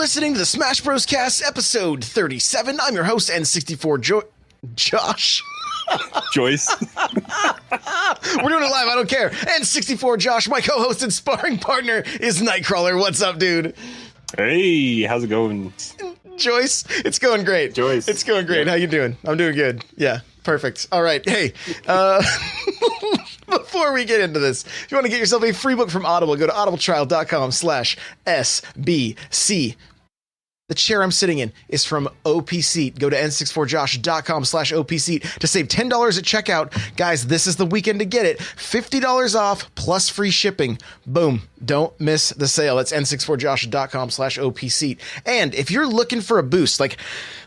listening to the Smash Bros. Cast episode 37. I'm your host, N64 Josh. Joyce. We're doing it live, I don't care. N64 Josh, my co-host and sparring partner is NightCrawlr. What's up, dude? Hey, how's it going? Joyce, it's going great. Joyce. It's going great. How you doing? I'm doing good. Yeah, perfect. All right. Hey, before we get into this, if you want to get yourself a free book from Audible, go to audibletrial.com/SBC. The chair I'm sitting in is from OPSeat. Go to n64josh.com/OPSeat to save $10 at checkout. Guys, this is the weekend to get it. $50 off plus free shipping. Boom. Don't miss the sale. That's n64josh.com/OPSeat. And if you're looking for a boost, like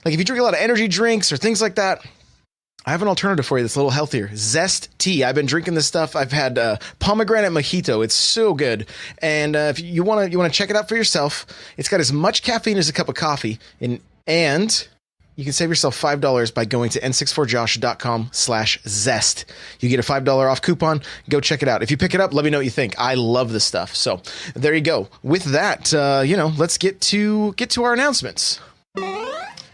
if you drink a lot of energy drinks or things like that, I have an alternative for you that's a little healthier. Zest tea. I've been drinking this stuff. I've had pomegranate mojito. It's so good. And if you want to check it out for yourself, it's got as much caffeine as a cup of coffee. And you can save yourself $5 by going to n64josh.com/zest. You get a $5 off coupon. Go check it out. If you pick it up, let me know what you think. I love this stuff. So there you go. With that, let's get to our announcements.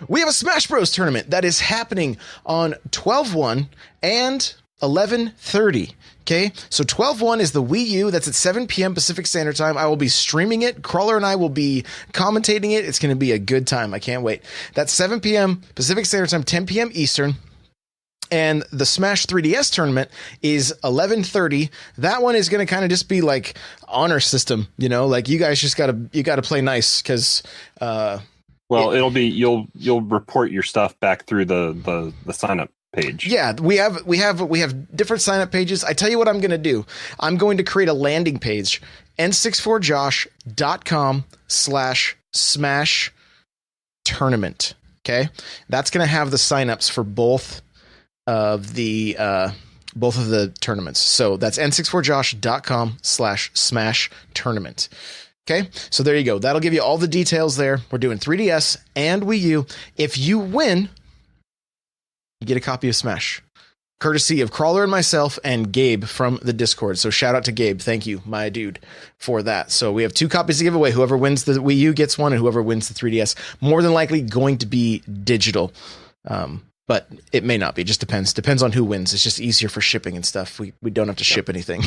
We have a Smash Bros. Tournament that is happening on 12/1 and 11/30. Okay, so 12/1 is the Wii U. That's at 7 p.m. Pacific Standard Time. I will be streaming it. Crawlr and I will be commentating it. It's going to be a good time. I can't wait. That's 7 p.m. Pacific Standard Time, 10 p.m. Eastern. And the Smash 3DS tournament is 11:30. That one is going to kind of just be like honor system, like you guys just got to play nice because it'll be you'll report your stuff back through the sign up page. Yeah, we have different sign up pages. I tell you what I'm going to do. I'm going to create a landing page, n64josh.com/smash tournament. Okay, that's going to have the signups for both of the tournaments. So that's n64josh.com/smash tournament. Okay, so there you go. That'll give you all the details there. We're doing 3DS and Wii U. If you win, you get a copy of Smash, courtesy of Crawlr and myself and Gabe from the Discord. So shout out to Gabe. Thank you, my dude, for that. So we have 2 copies to give away. Whoever wins the Wii U gets one, and whoever wins the 3DS, more than likely going to be digital. But it may not be. Just depends. Depends on who wins. It's just easier for shipping and stuff. We don't have to ship anything,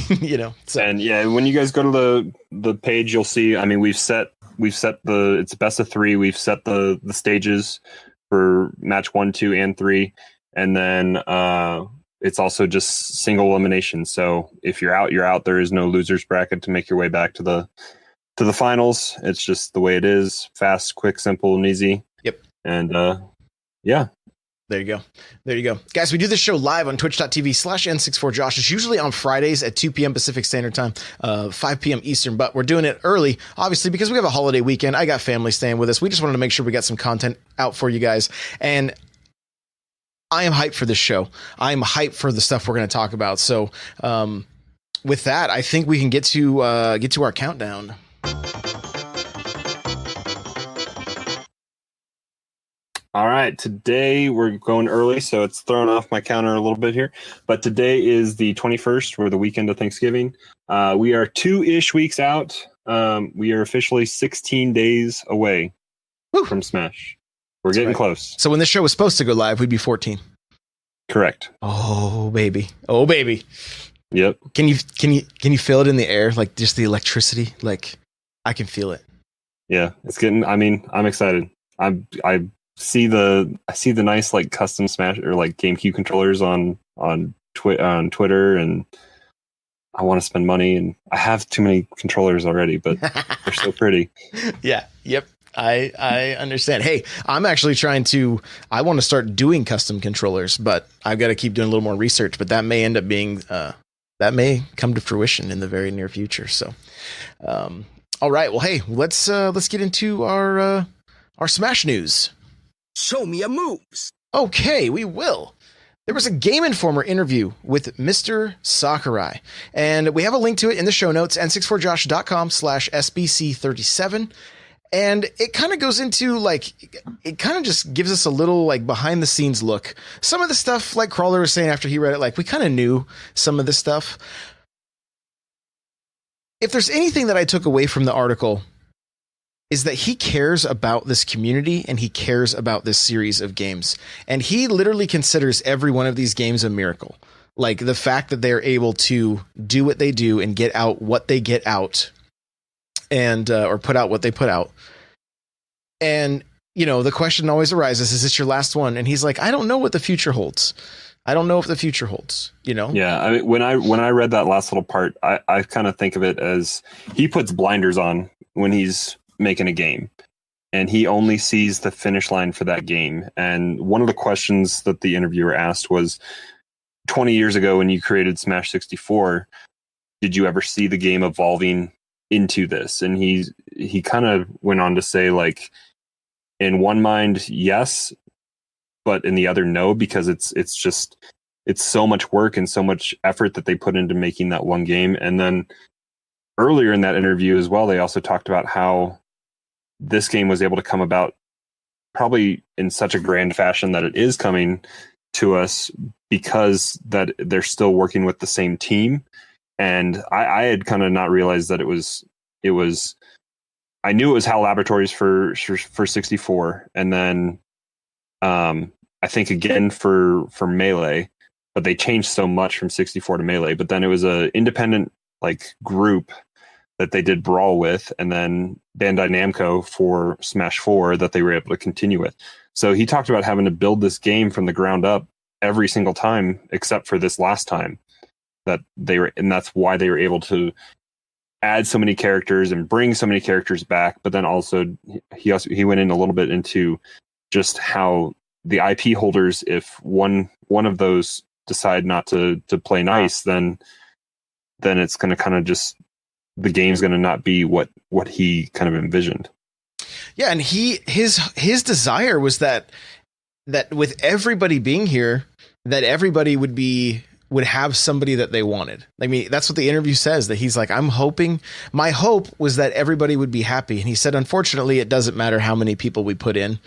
So. And yeah, when you guys go to the page, you'll see. I mean, we've set it's best of 3. We've set the stages for match 1, 2, and 3, and then it's also just single elimination. So if you're out, you're out. There is no losers bracket to make your way back to the finals. It's just the way it is. Fast, quick, simple, and easy. Yep. And yeah. There you go. Guys, we do this show live on twitch.tv/n64josh. It's usually on Fridays at 2 p.m. Pacific Standard Time, 5 p.m. Eastern, but we're doing it early, obviously, because we have a holiday weekend. I got family staying with us. We just wanted to make sure we got some content out for you guys. And I am hyped for this show. I am hyped for the stuff we're going to talk about. So with that, I think we can get to our countdown. All right, today we're going early, so it's thrown off my counter a little bit here. But today is the 21st, or the weekend of Thanksgiving. We are 2-ish weeks out. We are officially 16 days away from Smash. We're getting close. So when this show was supposed to go live, we'd be 14. Correct. Oh baby. Yep. Can you feel it in the air? Like just the electricity? Like I can feel it. Yeah, it's getting. I mean, I'm excited. I see the nice like custom Smash or like GameCube controllers on Twitter, and I want to spend money, and I have too many controllers already, but they're so pretty. Yeah. Yep. I understand. Hey, I'm actually I want to start doing custom controllers, but I've got to keep doing a little more research, but that may end up being that may come to fruition in the very near future. So all right. Well, hey, let's get into our Smash news. Show me your moves. Okay, we will. There was a Game Informer interview with Mr. Sakurai, and we have a link to it in the show notes, n64josh.com/SBC37. And it kind of goes into it kind of just gives us a little behind the scenes look. Some of the stuff, like Crawlr was saying after he read it, we kind of knew some of this stuff. If there's anything that I took away from the article, is that he cares about this community and he cares about this series of games. And he literally considers every one of these games a miracle. Like the fact that they're able to do what they do and get out what they get out and, or put out what they put out. And, you know, the question always arises, is this your last one? And he's like, I don't know what the future holds. I don't know if the future holds, you know? Yeah. I mean, when I read that last little part, I kind of think of it as he puts blinders on when he's making a game, and he only sees the finish line for that game. And one of the questions that the interviewer asked was, 20 years ago when you created Smash 64, did you ever see the game evolving into this? And he kind of went on to say, like, in one mind, yes, but in the other, no, because it's so much work and so much effort that they put into making that one game. And then earlier in that interview as well, they also talked about how this game was able to come about probably in such a grand fashion that it is coming to us because that they're still working with the same team. And I had kind of not realized that it was, I knew it was HAL Laboratories for 64. And then I think again for Melee, but they changed so much from 64 to Melee, but then it was a independent like group that they did Brawl with, and then Bandai Namco for Smash 4 that they were able to continue with. So he talked about having to build this game from the ground up every single time, except for this last time that they were, and that's why they were able to add so many characters and bring so many characters back. But then also he went in a little bit into just how the IP holders, if one of those decide not to play nice, then it's going to kind of just, the game's going to not be what he kind of envisioned. Yeah, and his desire was that with everybody being here, that everybody would have somebody that they wanted. I mean, that's what the interview says, that he's like, my hope was that everybody would be happy. And he said, unfortunately, it doesn't matter how many people we put in.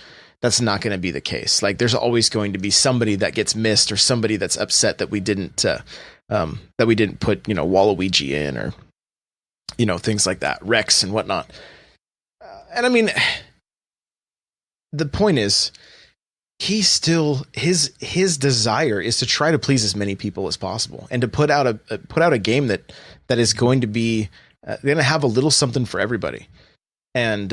That's not going to be the case. Like, there's always going to be somebody that gets missed or somebody that's upset that we didn't put, you know, Waluigi in, or, you know, things like that, Rex and whatnot. And I mean, the point is, he still, his desire is to try to please as many people as possible, and to put out a game that is going to be going to have a little something for everybody. And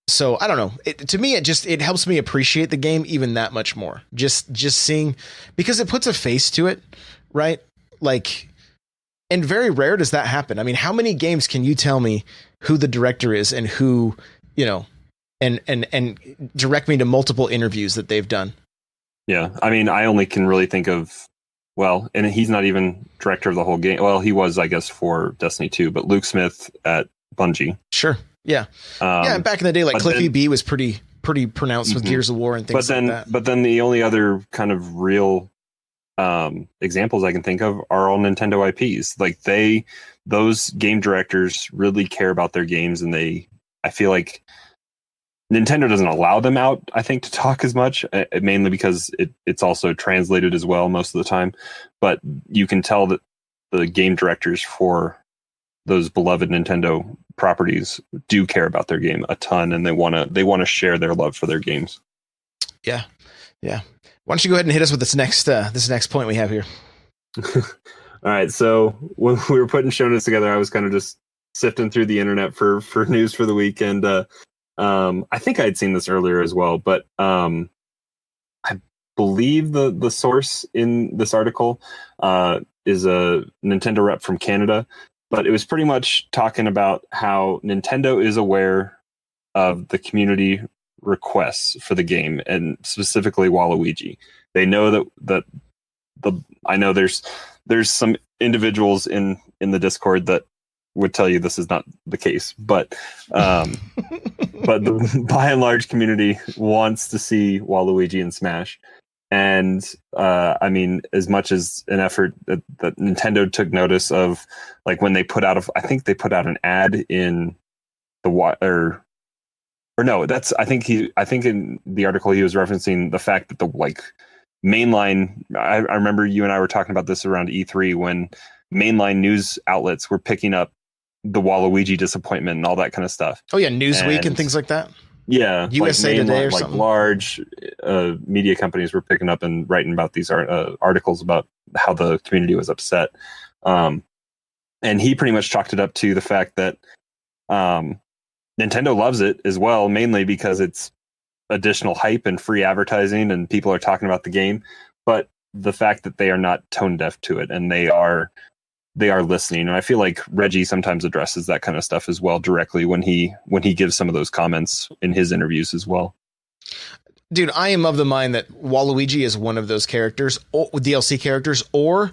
so I don't know. To me, it helps me appreciate the game even that much more. Just seeing, because it puts a face to it, right? Like, and very rare does that happen. I mean, how many games can you tell me who the director is and who, you know, and direct me to multiple interviews that they've done? Yeah. I mean, I only can really think of, well, and he's not even director of the whole game. Well, he was, I guess, for Destiny 2, but Luke Smith at Bungie. Sure. Yeah. Yeah. And back in the day, like Cliffy B was pretty pronounced with Gears of War and things like that. But then the only other kind of real examples I can think of are all Nintendo IPs. Like those game directors really care about their games, and I feel like Nintendo doesn't allow them out, I think, to talk as much, mainly because it's also translated as well most of the time. But you can tell that the game directors for those beloved Nintendo properties do care about their game a ton, and they want to share their love for their games. Yeah. Yeah. Why don't you go ahead and hit us with this next point we have here? All right. So when we were putting show notes together, I was kind of just sifting through the internet for news for the week. And I think I'd seen this earlier as well, but I believe the source in this article is a Nintendo rep from Canada, but it was pretty much talking about how Nintendo is aware of the community requests for the game, and specifically Waluigi. They know that I know there's some individuals in the Discord that would tell you this is not the case, but but the by and large community wants to see Waluigi in Smash. And I mean, as much as an effort that Nintendo took notice of, like when they put out I think they put out an ad in the or no, that's I think in the article he was referencing the fact that the like mainline. I remember you and I were talking about this around E3 when mainline news outlets were picking up the Waluigi disappointment and all that kind of stuff. Oh yeah, Newsweek and things like that. Yeah, USA Today or like something. Large media companies were picking up and writing about these articles about how the community was upset. And he pretty much chalked it up to the fact that Nintendo loves it as well, mainly because it's additional hype and free advertising and people are talking about the game. But the fact that they are not tone deaf to it and they are listening. And I feel like Reggie sometimes addresses that kind of stuff as well directly when he gives some of those comments in his interviews as well. Dude, I am of the mind that Waluigi is one of those characters, DLC characters, or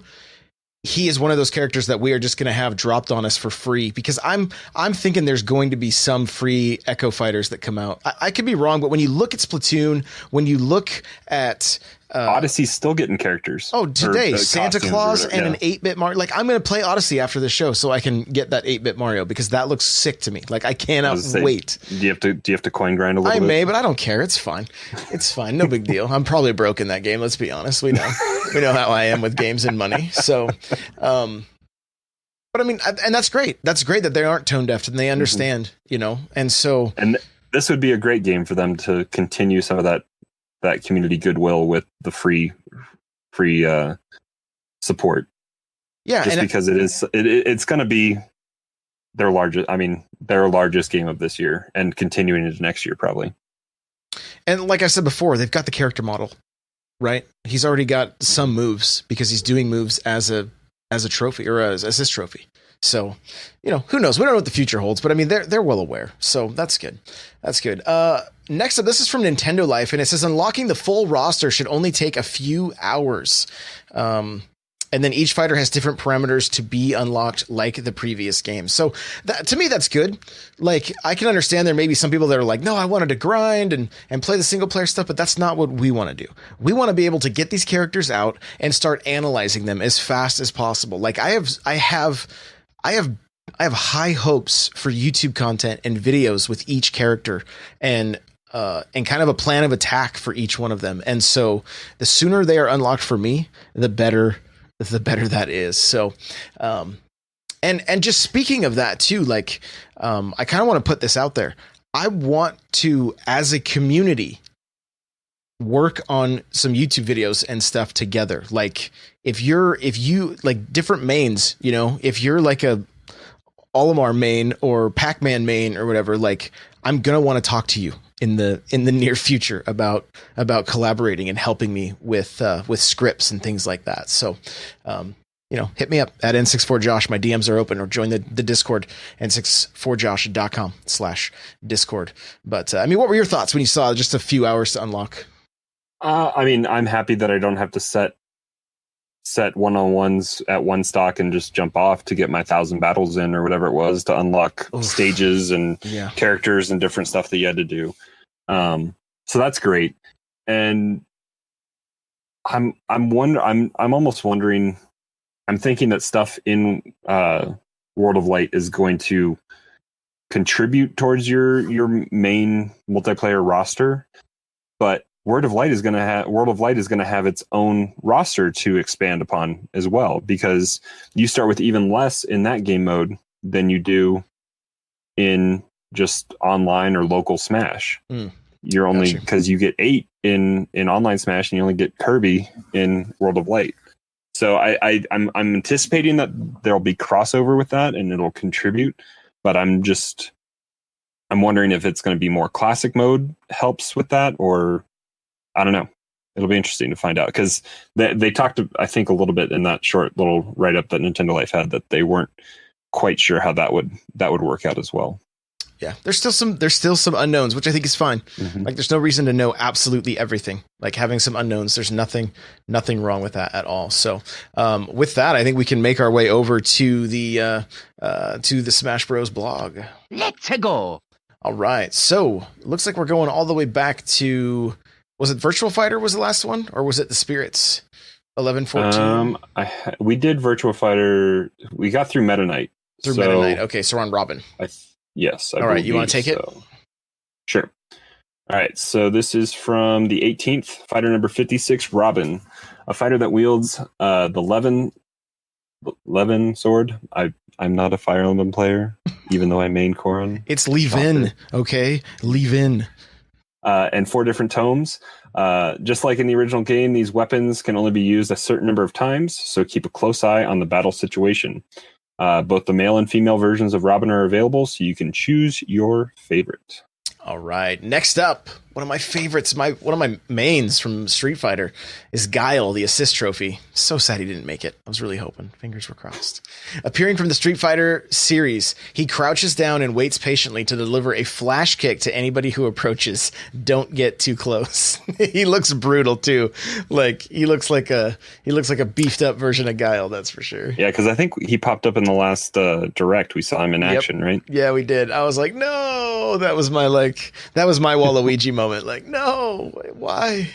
he is one of those characters that we are just going to have dropped on us for free, because I'm thinking there's going to be some free Echo Fighters that come out. I could be wrong, but when you look at Splatoon, when you look at Odyssey's still getting characters. Oh, today Santa Claus and an 8-bit Mario. Like, I'm going to play Odyssey after the show so I can get that 8-bit Mario, because that looks sick to me. Like, I cannot wait. Do you have to coin grind a little bit? I may, but I don't care. It's fine. It's fine. No big deal. I'm probably broke in that game. Let's be honest. We know how I am with games and money. So, but I mean, and that's great. That's great that they aren't tone deaf and they understand, and so. And this would be a great game for them to continue some of that community goodwill with the free support. Yeah, just because it's going to be their largest game of this year and continuing into next year probably. And like I said before, they've got the character model, right? He's already got some moves because he's doing moves as a trophy or as his trophy. So, who knows? We don't know what the future holds, but I mean, they're well aware. So that's good. That's good. Next up, this is from NintendoLife, and it says unlocking the full roster should only take a few hours. And then each fighter has different parameters to be unlocked like the previous game. So to me, that's good. Like, I can understand there may be some people that are like, no, I wanted to grind and play the single player stuff, but that's not what we want to do. We want to be able to get these characters out and start analyzing them as fast as possible. Like, I have high hopes for YouTube content and videos with each character and kind of a plan of attack for each one of them. And so the sooner they are unlocked for me, the better that is. So, and just speaking of that too, like, I kind of want to put this out there. I want to, as a community, work on some YouTube videos and stuff together. Like, if you like different mains, if you're like a Olimar main or Pac-Man main or whatever, like, I'm going to want to talk to you in the near future about collaborating and helping me with scripts and things like that. So, hit me up at N64Josh. My DMs are open, or join the Discord, n64josh.com/Discord. But I mean, what were your thoughts when you saw just a few hours to unlock? I mean, I'm happy that I don't have to set one-on-ones at one stock and just jump off to get my 1,000 battles in or whatever it was to unlock stages and characters and different stuff that you had to do. So that's great. And I'm almost wondering, I'm thinking that stuff in World of Light is going to contribute towards your main multiplayer roster, but World of Light is going to have its own roster to expand upon as well, because you start with even less in that game mode than you do in just online or local Smash. You're only, because you get 8 in online Smash and you only get Kirby in World of Light. So I'm anticipating that there'll be crossover with that and it'll contribute, but I'm wondering if it's going to be more classic mode helps with that, or I don't know. It'll be interesting to find out, because they talked, I think, a little bit in that short little write-up that NintendoLife had, that they weren't quite sure how that would work out as well. Yeah, there's still some unknowns, which I think is fine. Like, there's no reason to know absolutely everything. Like, having some unknowns, there's nothing wrong with that at all. So, with that, I think we can make our way over to the Smash Bros blog. Let's go. All right, so it looks like we're going all the way back to. Was it Virtual Fighter was the last one, or was it the Spirits? 11-14? We did Virtual Fighter. We got through Meta Knight. Meta Knight. Okay, so we're on Robin. Yes. All right, you want to take it? Sure. All right, so this is from the 18th, fighter number 56, Robin, a fighter that wields the Levin sword. I'm not a Fire Emblem player, even though I main Corrin. It's leave in, okay? Leave in. And 4 different tomes. Just like in the original game, these weapons can only be used a certain number of times, so keep a close eye on the battle situation. Both the male and female versions of Robin are available, so you can choose your favorite. All right. Next up, one of my favorites, one of my mains from Street Fighter is Guile, the assist trophy. So sad he didn't make it. I was really hoping. Fingers were crossed. Appearing from the Street Fighter series, he crouches down and waits patiently to deliver a flash kick to anybody who approaches. Don't get too close. He looks brutal too. Like he looks like a beefed up version of Guile, that's for sure. Yeah, because I think he popped up in the last direct. We saw him in action, right? Yeah, we did. I was like, no, that was my Waluigi moment. Like, no, why?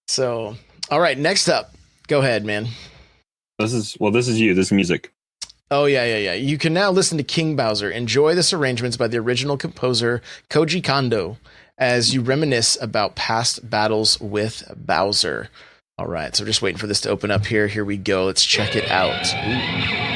So, all right, next up. Go ahead, man. This is you. This is music. Oh, yeah. You can now listen to King Bowser. Enjoy this arrangements by the original composer, Koji Kondo, as you reminisce about past battles with Bowser. All right, so just waiting for this to open up here. Here we go. Let's check it out. Ooh.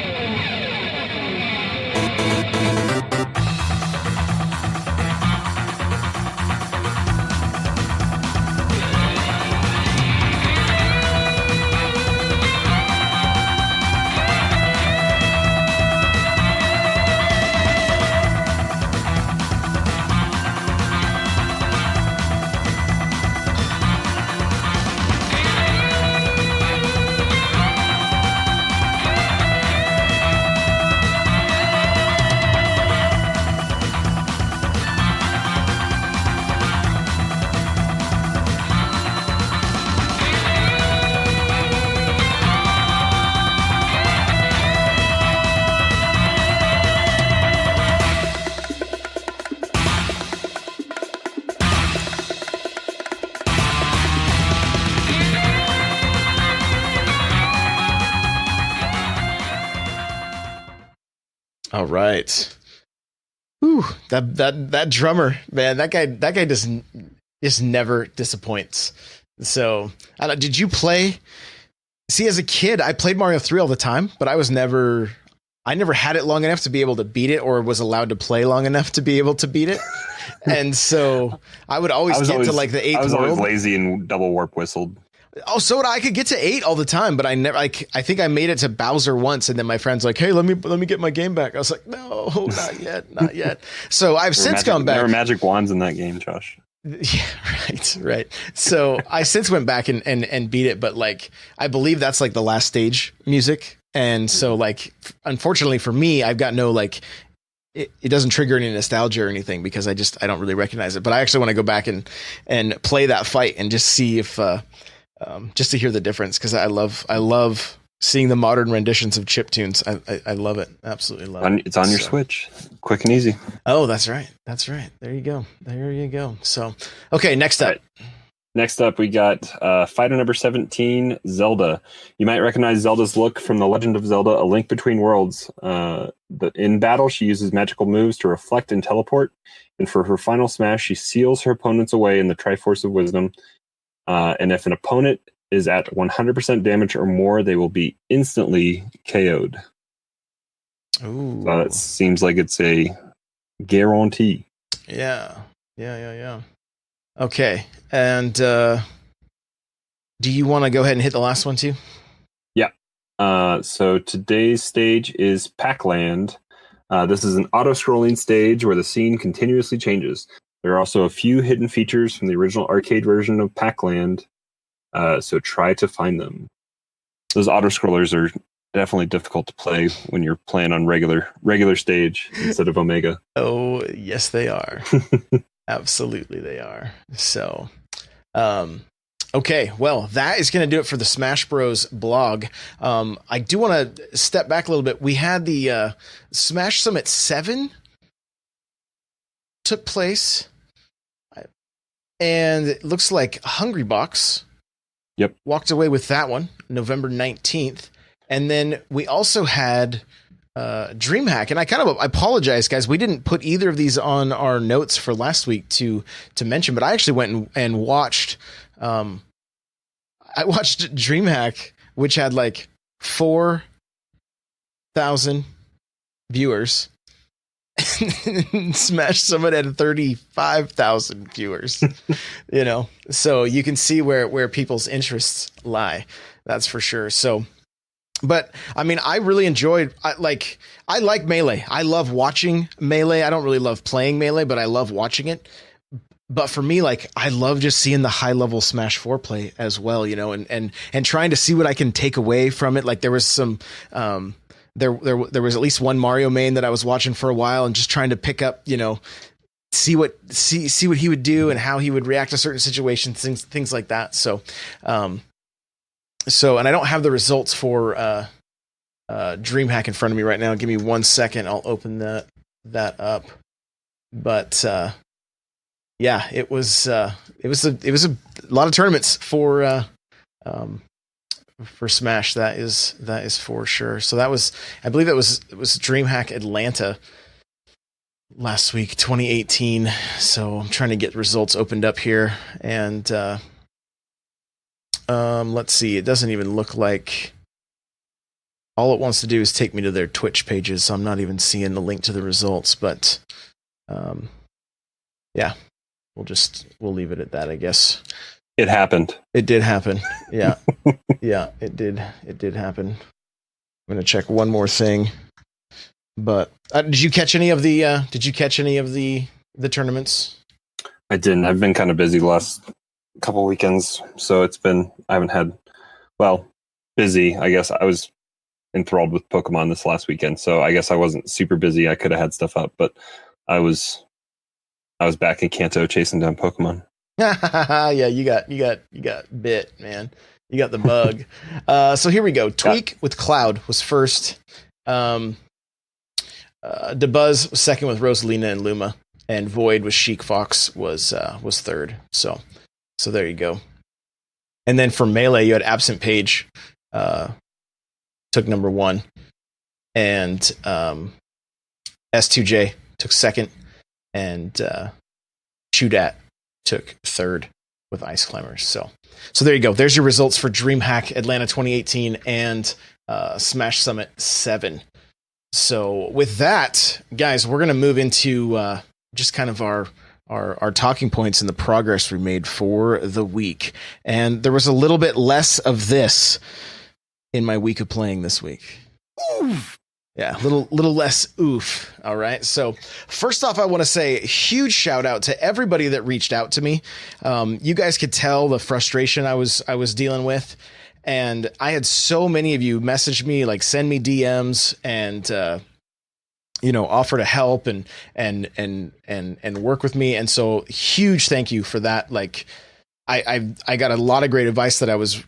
All right. Whew, that drummer, man, that guy just never disappoints. So, I don't, did you play? See, as a kid, I played Mario 3 all the time, but I never had it long enough to be able to beat it, or was allowed to play long enough to be able to beat it. And so I would always get to like the 8th world. I was always lazy and double warp whistled. Oh, so I could get to 8 all the time, but I never. I think I made it to Bowser once, and then my friend's like, "Hey, let me get my game back." I was like, "No, not yet." So I've since gone back. There were magic wands in that game, Josh. Yeah, right. So I since went back and beat it, but like I believe that's like the last stage music, and so like unfortunately for me, I've got no like. It doesn't trigger any nostalgia or anything because I don't really recognize it. But I actually want to go back and play that fight and just see if. Just to hear the difference, because I love seeing the modern renditions of chiptunes. I love it. Absolutely love it. It's on your Switch. Quick and easy. Oh, that's right. There you go. So, okay, next up. Right. Next up, we got fighter number 17, Zelda. You might recognize Zelda's look from The Legend of Zelda: A Link Between Worlds. In battle, she uses magical moves to reflect and teleport. And for her final smash, she seals her opponents away in the Triforce of Wisdom. And if an opponent is at 100% damage or more, they will be instantly KO'd. Ooh. So it seems like it's a guarantee. Yeah. Okay. And do you want to go ahead and hit the last one too? Yeah. So today's stage is Pac-Land. This is an auto-scrolling stage where the scene continuously changes. There are also a few hidden features from the original arcade version of Pac-Land, so try to find them. Those auto-scrollers are definitely difficult to play when you're playing on regular stage instead of Omega. Oh, yes, they are. Absolutely, they are. So, okay, well, that is going to do it for the Smash Bros. Blog. I do want to step back a little bit. We had the Smash Summit 7 took place. And it looks like Hungrybox walked away with that one, November 19th. And then we also had DreamHack. And I apologize, guys. We didn't put either of these on our notes for last week to mention, but I actually went and watched. I watched DreamHack, which had like 4,000 viewers. Smash Summit at 35,000 viewers. So you can see where people's interests lie. That's for sure. So, but I mean, I really enjoyed. I like Melee. I love watching Melee. I don't really love playing Melee, but I love watching it. But for me, like, I love just seeing the high level Smash 4 play as well, and trying to see what I can take away from it. Like there was some, there was at least one Mario main that I was watching for a while and just trying to pick up, see what he would do and how he would react to certain situations, things like that. So, and I don't have the results for DreamHack in front of me right now. Give me 1 second. I'll open that up. But yeah, it was a lot of tournaments for Smash. That is for sure. So that was, I believe it was DreamHack Atlanta last week, 2018. So I'm trying to get results opened up here, and let's see. It doesn't even look like. All it wants to do is take me to their Twitch pages, so I'm not even seeing the link to the results. But yeah, we'll leave it at that, I guess. It happened. It did happen. Yeah. Yeah, it did happen. I'm going to check one more thing. But did you catch any of the tournaments? I didn't. I've been kind of busy the last couple weekends, so I haven't had, busy. I guess I was enthralled with Pokemon this last weekend, so I guess I wasn't super busy. I could have had stuff up, but I was back in Kanto chasing down Pokemon. Yeah, you got bit, man. You got the bug. So here we go. Tweak with Cloud was first. DeBuzz was second with Rosalina and Luma, and Void with Sheik Fox was third. So there you go. And then for Melee, you had Absent Page took number 1, and S2J took second, and Chudat took third with Ice Climbers. So there you go. There's your results for DreamHack Atlanta 2018 and Smash Summit 7. So with that, guys, we're going to move into just kind of our talking points and the progress we made for the week. And there was a little bit less of this in my week of playing this week. Oof. Yeah, little less oof. All right. So first off, I want to say a huge shout out to everybody that reached out to me. You guys could tell the frustration I was dealing with, and I had so many of you message me, like send me DMs and offer to help and work with me. And so huge thank you for that. Like I got a lot of great advice that I was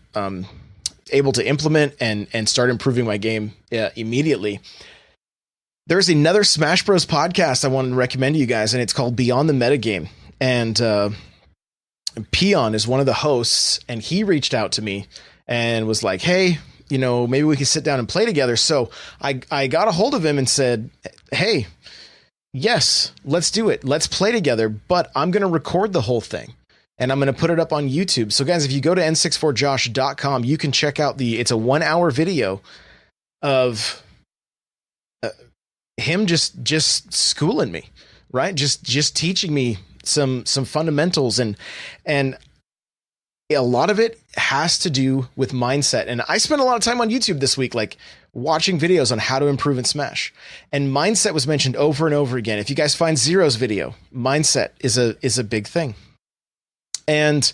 able to implement and start improving my game immediately. There's another Smash Bros podcast I wanted to recommend to you guys, and it's called Beyond the Metagame. And Peon is one of the hosts, and he reached out to me and was like, hey, maybe we could sit down and play together. So I got a hold of him and said, hey, yes, let's do it. Let's play together, but I'm going to record the whole thing. And I'm going to put it up on YouTube. So guys, if you go to n64josh.com, you can check out it's a 1-hour video of him just schooling me, right? Just teaching me some fundamentals, and a lot of it has to do with mindset. And I spent a lot of time on YouTube this week, like watching videos on how to improve in Smash. And mindset was mentioned over and over again. If you guys find Zero's video, mindset is a big thing. And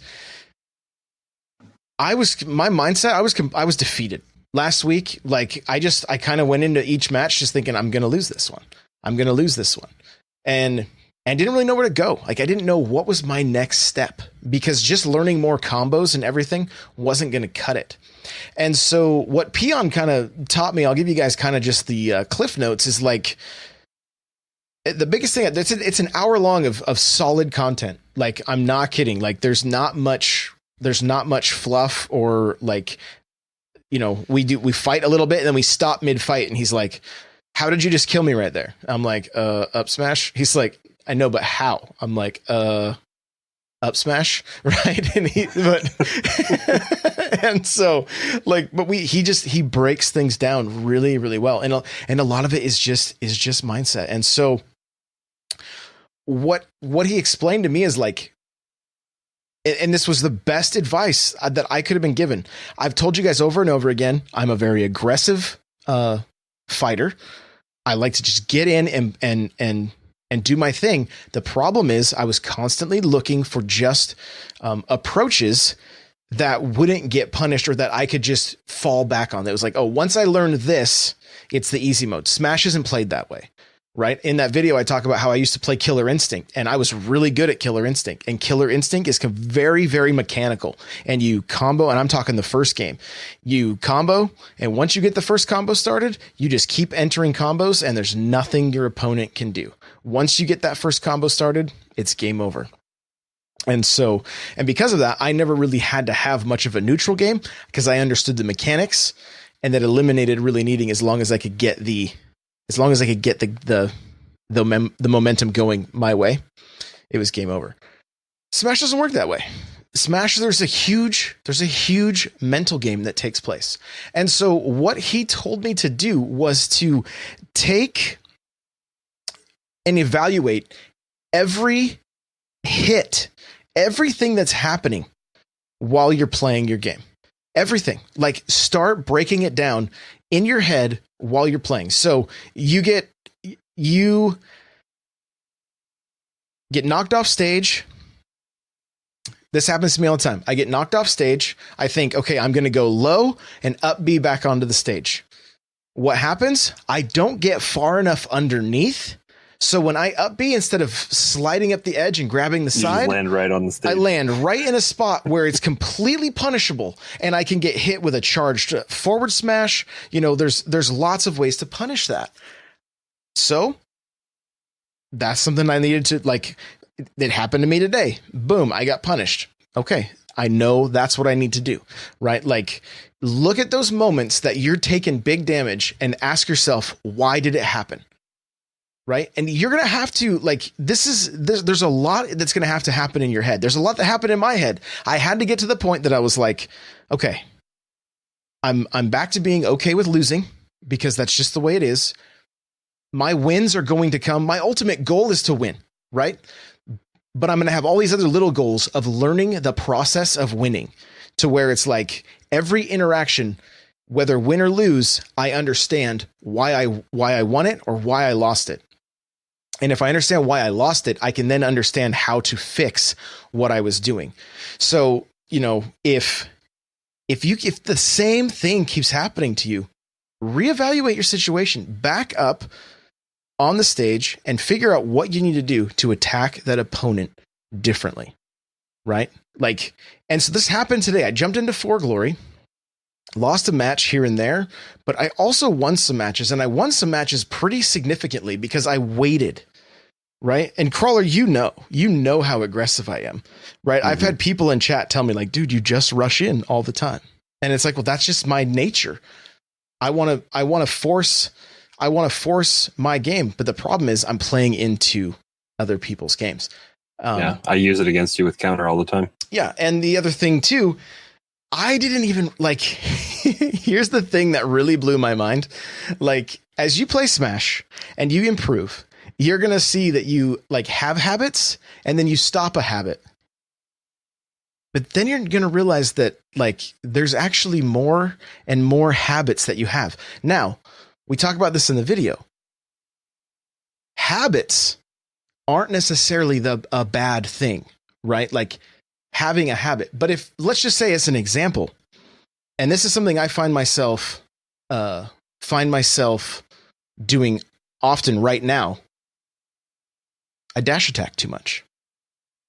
I was defeated last week. Like I kind of went into each match just thinking, I'm going to lose this one. And didn't really know where to go. Like I didn't know what was my next step, because just learning more combos and everything wasn't going to cut it. And so what Peon kind of taught me, I'll give you guys kind of just the cliff notes, is like, the biggest thing, it's an hour long of solid content. Like, I'm not kidding. Like, there's not much fluff, or like, we fight a little bit and then we stop mid fight. And he's like, how did you just kill me right there? I'm like, up smash. He's like, I know, but how? I'm like, up smash. Right. And And so like, but he breaks things down really, really well. And a lot of it is just mindset. And so what he explained to me is like, and this was the best advice that I could have been given. I've told you guys over and over again, I'm a very aggressive fighter. I like to just get in and do my thing. The problem is I was constantly looking for just approaches that wouldn't get punished or that I could just fall back on. It was like, oh, once I learned this, it's the easy mode. Smash isn't played that way. Right. In that video, I talk about how I used to play Killer Instinct and I was really good at Killer Instinct, and Killer Instinct is very, very mechanical, and you combo. And I'm talking the first game, you combo. And once you get the first combo started, you just keep entering combos and there's nothing your opponent can do. Once you get that first combo started, it's game over. And so, and because of that, I never really had to have much of a neutral game because I understood the mechanics, and that eliminated really needing as long as I could get the momentum going my way, it was game over. Smash doesn't work that way. Smash, there's a huge mental game that takes place. And so what he told me to do was to take and evaluate every hit, everything that's happening while you're playing your game. Everything. Like, start breaking it down in your head while you're playing. So you get knocked off stage. This happens to me all the time. I get knocked off stage. I think, okay, I'm going to go low and up B back onto the stage. What happens? I don't get far enough underneath. So when I up B, instead of sliding up the edge and grabbing the side, land right on the stage. I land right in a spot where it's completely punishable, and I can get hit with a charged forward smash. You know, there's lots of ways to punish that. So that's something I needed to, like, it happened to me today. Boom, I got punished. Okay, I know that's what I need to do, right? Like, look at those moments that you're taking big damage and ask yourself, why did it happen? Right. And you're going to have to, like, there's a lot that's going to have to happen in your head. There's a lot that happened in my head. I had to get to the point that I was like, okay, I'm back to being okay with losing, because that's just the way it is. My wins are going to come. My ultimate goal is to win. Right. But I'm going to have all these other little goals of learning the process of winning, to where it's like every interaction, whether win or lose, I understand why I won it or why I lost it. And if I understand why I lost it, I can then understand how to fix what I was doing. So, you know, if the same thing keeps happening to you, reevaluate your situation, back up on the stage and figure out what you need to do to attack that opponent differently. Right? Like, and so this happened today. I jumped into 4 Glory, lost a match here and there, but I also won some matches, and I won some matches pretty significantly because I waited, right? And Crawlr, you know how aggressive I am, right? Mm-hmm. I've had people in chat tell me like, dude, you just rush in all the time. And it's like, well, that's just my nature. I want to force my game. But the problem is I'm playing into other people's games. Yeah, I use it against you with counter all the time. Yeah. And the other thing too, I didn't even, like, here's the thing that really blew my mind. Like, as you play Smash and you improve, you're going to see that you, like, have habits and then you stop a habit. But then you're going to realize that, like, there's actually more and more habits that you have. Now, we talk about this in the video. Habits aren't necessarily a bad thing, right? Like, having a habit. But if, let's just say, as an example, and this is something I find myself doing often right now, I dash attack too much.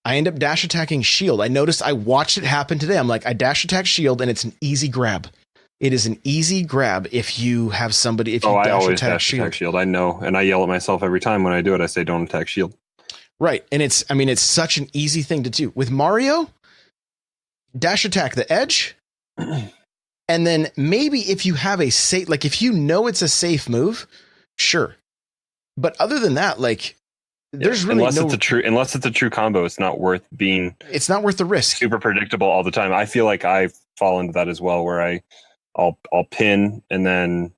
I end up dash attacking shield. I noticed, I watched it happen today. I'm like, I dash attack shield and it's an easy grab. It is an easy grab if you have somebody, if you I dash always attack dash shield. attack shield. I know. And I yell at myself every time when I do it. I say, don't attack shield. Right. And it's such an easy thing to do. With Mario, dash attack the edge. And then maybe if you have a safe, like, if you know it's a safe move, sure. But other than that, like, there's really unless it's a true combo, it's not worth the risk. Super predictable all the time. I feel like I've fall into that as well, where I'll pin and then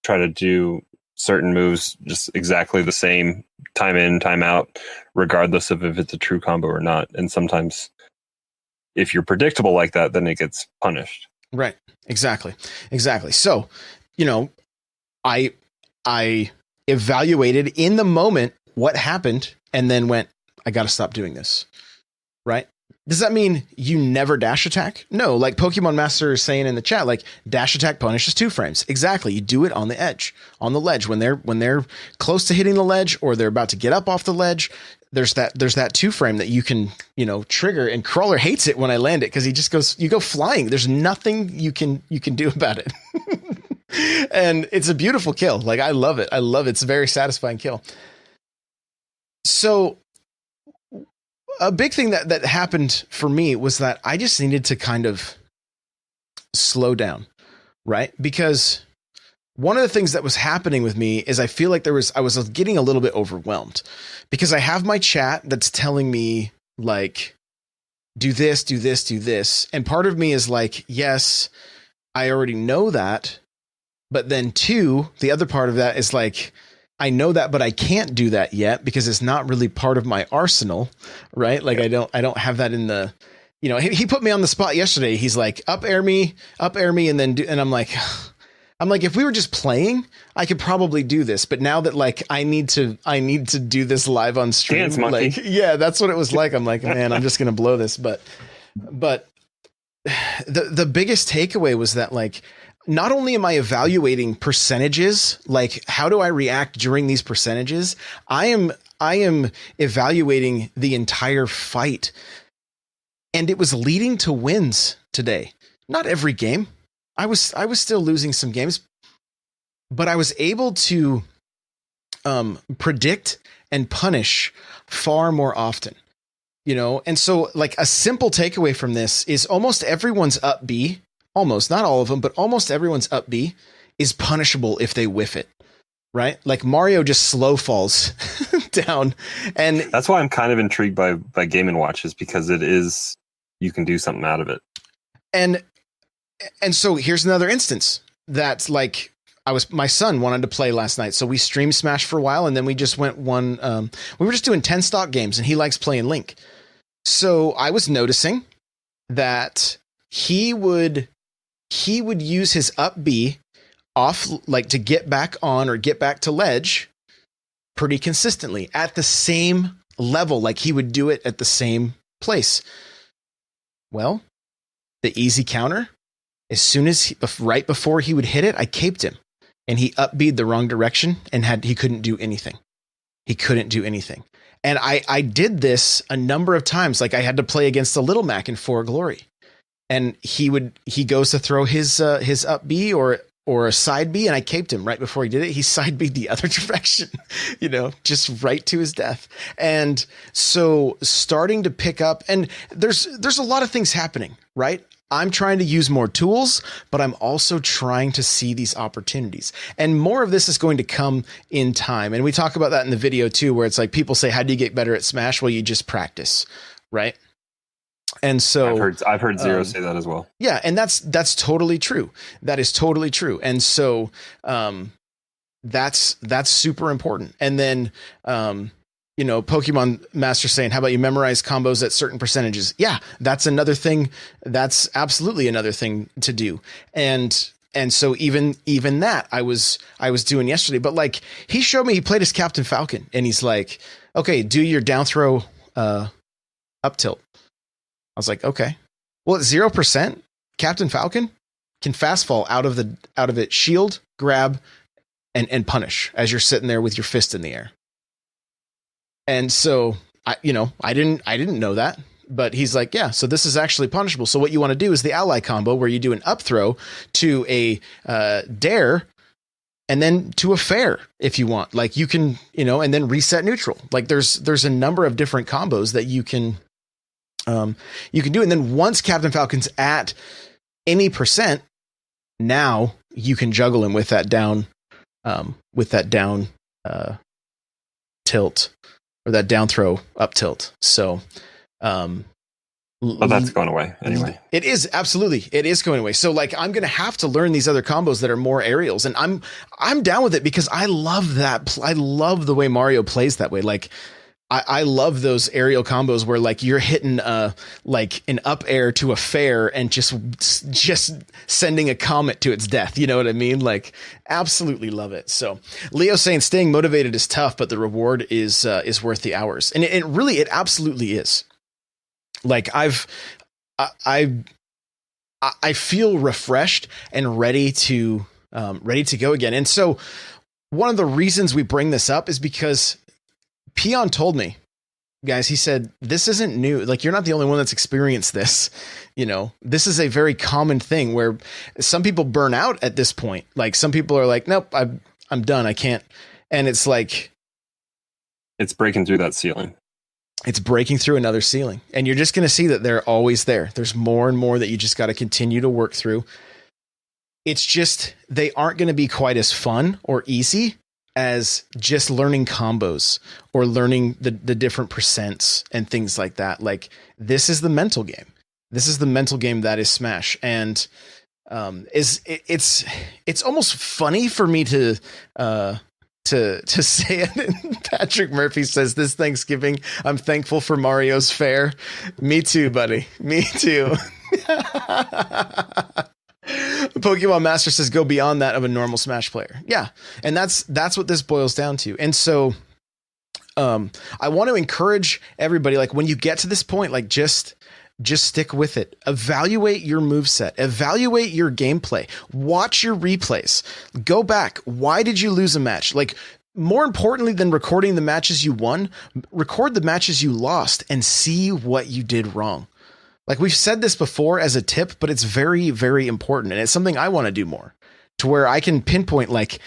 try to do certain moves just exactly the same time in, time out, regardless of if it's a true combo or not. And sometimes if you're predictable like that, then it gets punished. Right. Exactly. So, I evaluated in the moment what happened and then went, I got to stop doing this. Right. Does that mean you never dash attack? No, like Pokemon Master is saying in the chat, like dash attack punishes 2 frames. Exactly. You do it on the edge, on the ledge when they're close to hitting the ledge or they're about to get up off the ledge. There's that 2 frame that you can, trigger, and Crawlr hates it when I land it because he just goes, you go flying. There's nothing you can do about it. And it's a beautiful kill. Like, I love it. It's a very satisfying kill. So a big thing that happened for me was that I just needed to kind of slow down, right? Because one of the things that was happening with me is I feel like I was getting a little bit overwhelmed because I have my chat that's telling me like, do this, do this, do this. And part of me is like, yes, I already know that. But then 2, the other part of that is like, I know that, but I can't do that yet because it's not really part of my arsenal, right? Like I don't have that in the, he put me on the spot yesterday. He's like, up air me, and then and I'm like, if we were just playing, I could probably do this. But now that like I need to do this live on stream, Dance monkey. like, yeah, that's what it was like. I'm like, man, I'm just gonna blow this. But the biggest takeaway was that like, not only am I evaluating percentages, like how do I react during these percentages? I am evaluating the entire fight, and it was leading to wins today. Not every game. I was still losing some games, but I was able to predict and punish far more often. And so like a simple takeaway from this is almost everyone's up B. Almost, not all of them, but almost everyone's up B is punishable if they whiff it, right? Like Mario just slow falls down. And that's why I'm kind of intrigued by Game & Watch, is because you can do something out of it. And so here's another instance that like my son wanted to play last night. So we streamed Smash for a while and then we just went we were just doing 10 stock games and he likes playing Link. So I was noticing that he would use his up B off, like to get back on or get back to ledge pretty consistently at the same level. Like he would do it at the same place. Well, the easy counter, as soon as right before he would hit it, I caped him and he up B'd the wrong direction and he couldn't do anything. And I did this a number of times. Like I had to play against a Little Mac in For Glory. And he goes to throw his up B or a side B, and I caped him right before he did it. He side B'd the other direction, just right to his death. And so starting to pick up, and there's a lot of things happening, right? I'm trying to use more tools, but I'm also trying to see these opportunities. And more of this is going to come in time. And we talk about that in the video too, where it's like people say, how do you get better at Smash? Well, you just practice, right? And so I've heard Zero say that as well. Yeah. And that's totally true. That is totally true. And so, that's super important. And then, Pokemon Master saying, how about you memorize combos at certain percentages? Yeah, that's another thing. That's absolutely another thing to do. And so even that I was doing yesterday, but like he showed me, he played as Captain Falcon and he's like, okay, do your down throw, up tilt. I was like, okay, well, at 0%, Captain Falcon can fast fall out of it, shield, grab, and punish as you're sitting there with your fist in the air. And so I didn't know that, but he's like, yeah, so this is actually punishable. So what you want to do is the ally combo where you do an up throw to a dare and then to a fair if you want. Like you can, and then reset neutral. Like there's a number of different combos that you can do. And then once Captain Falcon's at any percent, now you can juggle him with that down tilt or that down throw up tilt. So, But that's going away anyway. It is, absolutely. It is going away. So like, I'm going to have to learn these other combos that are more aerials, and I'm down with it because I love that. I love the way Mario plays that way. Like, I love those aerial combos where like you're hitting like an up air to a fair and just sending a comet to its death. You know what I mean? Like, absolutely love it. So Leo saying staying motivated is tough, but the reward is worth the hours. And it really, it absolutely is. Like I feel refreshed and ready to go again. And so one of the reasons we bring this up is because Peon told me, guys, he said, this isn't new. Like, you're not the only one that's experienced this. You know, this is a very common thing where some people burn out at this point. Like, some people are like, nope, I'm done. I can't. And it's like, it's breaking through that ceiling. It's breaking through another ceiling. And you're just going to see that they're always there. There's more and more that you just got to continue to work through. It's just, they aren't going to be quite as fun or easy as just learning combos or learning the different percents and things like that. Like, this is the mental game. This is the mental game that is Smash. And it's almost funny for me to say it. Patrick Murphy says, this Thanksgiving, I'm thankful for Mario's fare. Me too, buddy. Me too. Pokemon Master says go beyond that of a normal Smash player. Yeah. And that's what this boils down to. And so I want to encourage everybody, like, when you get to this point, like, just stick with it. Evaluate your moveset, evaluate your gameplay, watch your replays, go back. Why did you lose a match? Like, more importantly than recording the matches you won, record the matches you lost and see what you did wrong. Like, we've said this before as a tip, but it's very, very important. And it's something I want to do more, to where I can pinpoint, like,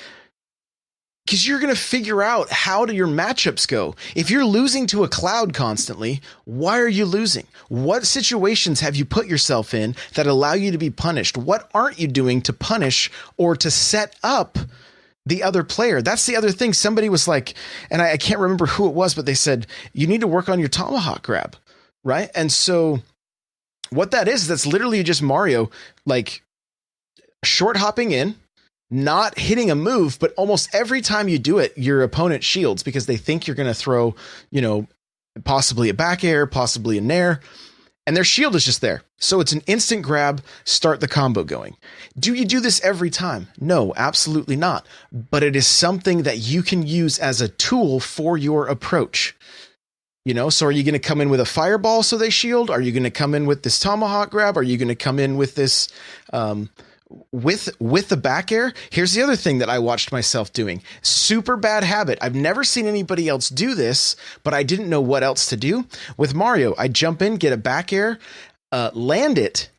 because you're going to figure out how do your matchups go. If you're losing to a cloud constantly, why are you losing? What situations have you put yourself in that allow you to be punished? What aren't you doing to punish or to set up the other player? That's the other thing. Somebody was like, and I can't remember who it was, but they said, you need to work on your tomahawk grab. Right. And so what that is, that's literally just Mario, like, short hopping in, not hitting a move, but almost every time you do it, your opponent shields because they think you're going to throw, you know, possibly a back air, possibly a nair, and their shield is just there. So it's an instant grab, start the combo going. Do you do this every time? No, absolutely not. But it is something that you can use as a tool for your approach. You know, so are you going to come in with a fireball so they shield? Are you going to come in with this tomahawk grab? Are you going to come in with this with the back air? Here's the other thing that I watched myself doing. Super bad habit. I've never seen anybody else do this, but I didn't know what else to do. With Mario, I jump in, get a back air, land it.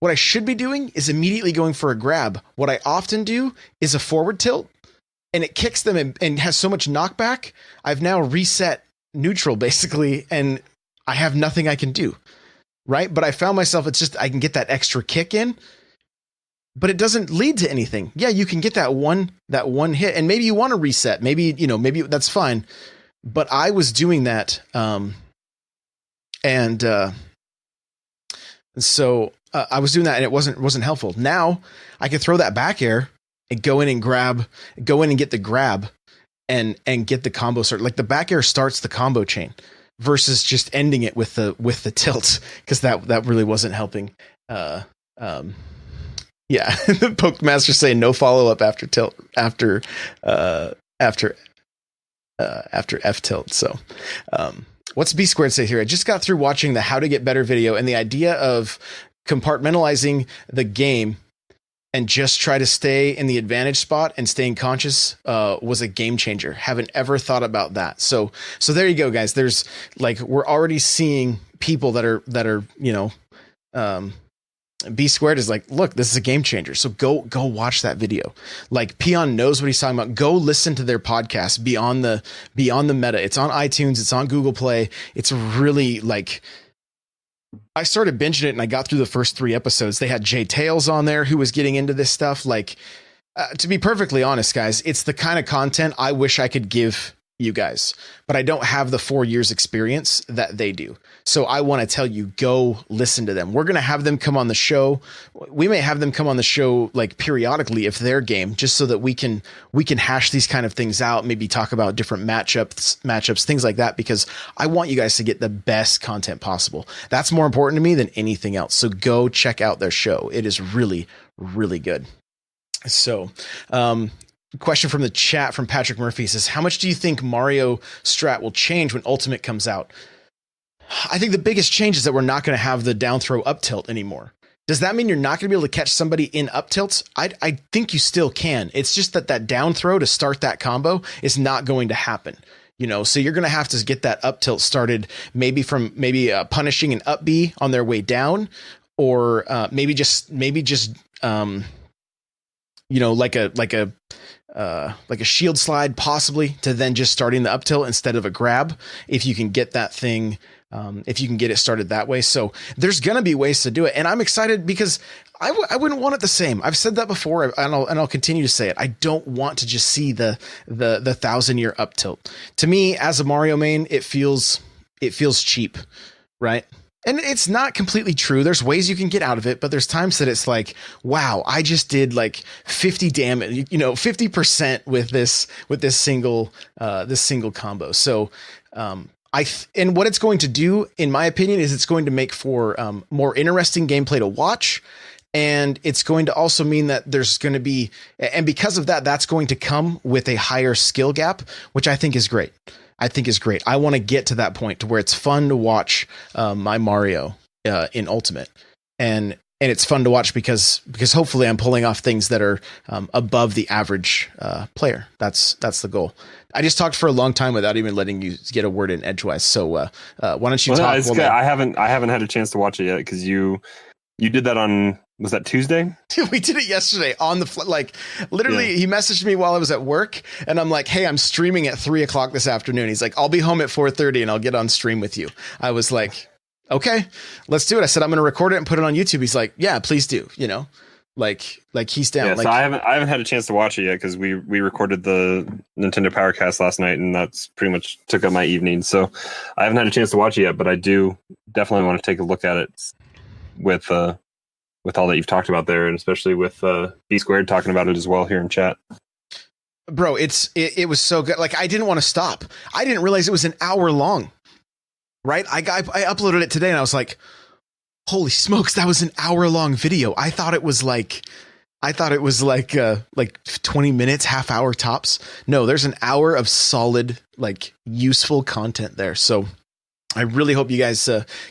What I should be doing is immediately going for a grab. What I often do is a forward tilt, and it kicks them and has so much knockback. I've now reset neutral basically, and I have nothing I can do. Right. But I found myself, it's just, I can get that extra kick in, but it doesn't lead to anything. Yeah. You can get that one hit, and maybe you want to reset. Maybe, you know, maybe that's fine. But I was doing that. So I was doing that, and it wasn't helpful. Now I can throw that back air and go in and get the grab and get the combo start. Like, the back air starts the combo chain versus just ending it with the tilt, because that really wasn't helping. Yeah. The Poke Master saying no follow up after tilt after F tilt. So what's B squared say here? I just got through watching the How to Get Better video, and the idea of compartmentalizing the game and just try to stay in the advantage spot and staying conscious was a game changer. Haven't ever thought about that. So there you go, guys. There's, like, we're already seeing people that are, you know, B squared is like, look, this is a game changer. So go watch that video. Like, Peon knows what he's talking about. Go listen to their podcast, Beyond the Meta. It's on iTunes. It's on Google Play. It's really, like, I started binging it and I got through the first 3 episodes. They had Jay Tails on there who was getting into this stuff. Like, to be perfectly honest, guys, it's the kind of content I wish I could give you guys, but I don't have the 4 years experience that they do. So I want to tell you, go listen to them. We're going to have them come on the show. We may have them come on the show like periodically if they're game, just so that we can hash these kind of things out, maybe talk about different matchups, things like that, because I want you guys to get the best content possible. That's more important to me than anything else. So go check out their show. It is really, really good. So, question from the chat from Patrick Murphy says, how much do you think Mario strat will change when Ultimate comes out? I think the biggest change is that we're not going to have the down throw up tilt anymore. Does that mean you're not going to be able to catch somebody in up tilts? I think you still can. It's just that down throw to start that combo is not going to happen. So you're going to have to get that up tilt started maybe from punishing an up B on their way down, or maybe just like a shield slide, possibly, to then just starting the up tilt instead of a grab, if you can get that thing, if you can get it started that way. So there's going to be ways to do it. And I'm excited because I wouldn't want it the same. I've said that before, and I'll continue to say it. I don't want to just see the 1,000-year up tilt. To me, as a Mario main, it feels cheap, right? And it's not completely true. There's ways you can get out of it, but there's times that it's like, wow, I just did like 50 damage, 50% with this single combo. So, and what it's going to do, in my opinion, is it's going to make for more interesting gameplay to watch. And it's going to also mean that there's going to be, and because of that, that's going to come with a higher skill gap, which I think is great. I want to get to that point to where it's fun to watch my Mario in Ultimate, and it's fun to watch because hopefully I'm pulling off things that are above the average player. That's the goal. I just talked for a long time without even letting you get a word in edgewise. So why don't you talk? No, I haven't had a chance to watch it yet because you did that on. Was that Tuesday? We did it yesterday on the literally. Yeah. He messaged me while I was at work, and I'm like, "Hey, I'm streaming at 3:00 this afternoon." He's like, "I'll be home at 4:30, and I'll get on stream with you." I was like, "Okay, let's do it." I said, "I'm going to record it and put it on YouTube." He's like, "Yeah, please do." Like he's down. Yeah, so I haven't had a chance to watch it yet because we recorded the Nintendo Powercast last night, and that's pretty much took up my evening. So I haven't had a chance to watch it yet, but I do definitely want to take a look at it with all that you've talked about there, and especially with B Squared talking about it as well here in chat. Bro, it was so good. Like, I didn't want to stop. I didn't realize it was an hour long. Right? I uploaded it today and I was like, holy smokes, that was an hour long video. I thought it was like 20 minutes, half hour tops. No, there's an hour of solid, like, useful content there. So I really hope you guys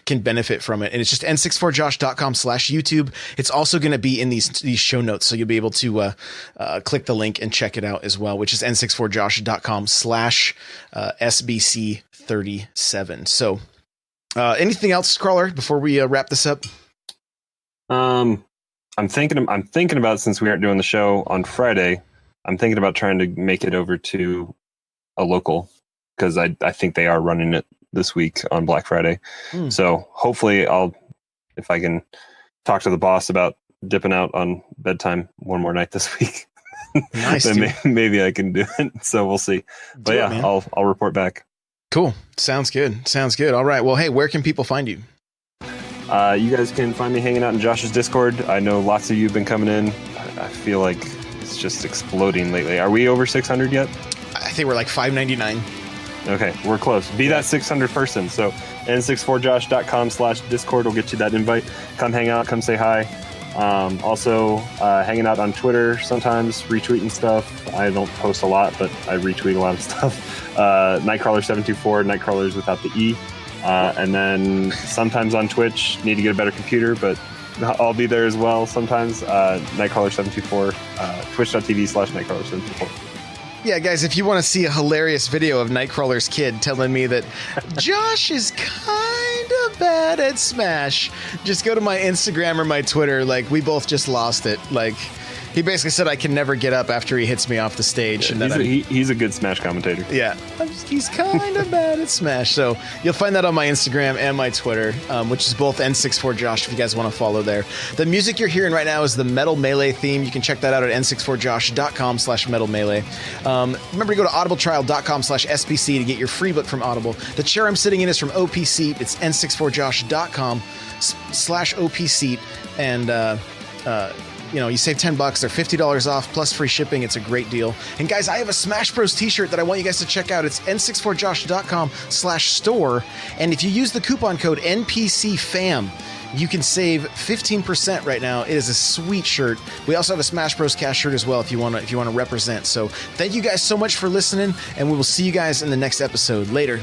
can benefit from it. And it's just n64josh.com/YouTube. It's also going to be in these show notes. So you'll be able to click the link and check it out as well, which is n64josh.com/SBC37. So anything else, Crawlr, before we wrap this up? I'm thinking about, since we aren't doing the show on Friday, I'm thinking about trying to make it over to a local, because I think they are running it this week on Black Friday. So hopefully if I can talk to the boss about dipping out on bedtime one more night this week, nice, then maybe I can do it. So we'll see. But I'll report back. Cool. Sounds good. All right. Well, hey, where can people find you? You guys can find me hanging out in Josh's Discord. I know lots of you have been coming in. I feel like it's just exploding lately. Are we over 600 yet? I think we're like 599. Okay, we're close. Be that 600 person. So n64josh.com/Discord will get you that invite. Come hang out, come say hi. Also, hanging out on Twitter sometimes, retweeting stuff. I don't post a lot, but I retweet a lot of stuff. NightCrawlr724, NightCrawlr is without the E. And then sometimes on Twitch, need to get a better computer, but I'll be there as well sometimes. NightCrawlr724, twitch.tv/NightCrawlr724. Yeah, guys, if you want to see a hilarious video of Nightcrawler's kid telling me that Josh is kind of bad at Smash, just go to my Instagram or my Twitter. Like, we both just lost it. Like, He basically said I can never get up after he hits me off the stage. Yeah, and he's a good Smash commentator. Yeah, he's kind of bad at Smash. So you'll find that on my Instagram and my Twitter, which is both N64Josh if you guys want to follow there. The music you're hearing right now is the Metal Melee theme. You can check that out at n64josh.com/Metal Melee. Remember to go to audibletrial.com/SBC to get your free book from Audible. The chair I'm sitting in is from OP Seat. It's n64josh.com/OP Seat. And, you save $10. They're $50 off plus free shipping. It's a great deal. And guys, I have a Smash Bros t-shirt that I want you guys to check out. It's n64josh.com/store. And if you use the coupon code NPCFAM, you can save 15% right now. It is a sweet shirt. We also have a Smash Bros Cast shirt as well if you want to represent. So thank you guys so much for listening, and we will see you guys in the next episode. Later.